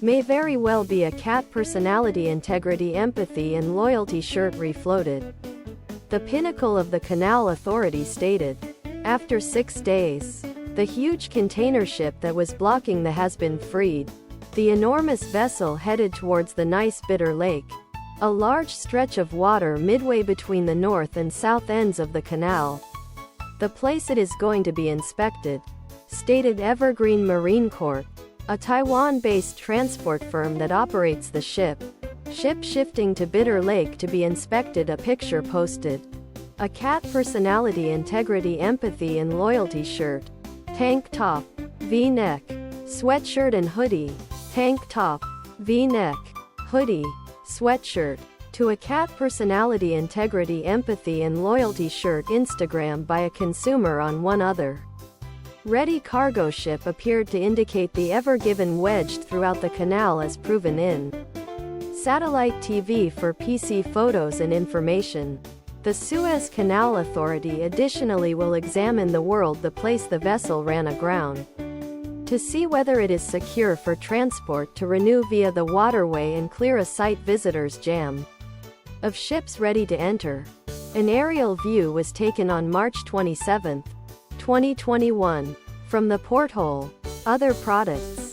May very well be a cat personality, integrity, empathy, and loyalty shirt refloated. The pinnacle of the Canal Authority stated. After 6 days, the huge container ship that was blocking the has been freed. The enormous vessel headed towards the Nice Bitter Lake, a large stretch of water midway between the north and south ends of the canal. The place it is going to be inspected, stated Evergreen Marine Corp, a Taiwan-based transport firm that operates the ship. Ship shifting to Bitter Lake to be inspected. A picture posted. A cat personality, integrity, empathy, and loyalty shirt. Tank top, V-neck, sweatshirt and hoodie. Tank top, V-neck, hoodie, sweatshirt. To a cat personality, integrity, empathy, and loyalty shirt. Instagram by a consumer on one other Ready cargo ship appeared to indicate the Ever Given wedged throughout the canal as proven in satellite TV for PC photos and information. The Suez Canal Authority additionally will examine the place the vessel ran aground to see whether it is secure for transport to renew via the waterway and clear a site visitors jam of ships ready to enter. An aerial view was taken on March 27, 2021, from the porthole. Other products.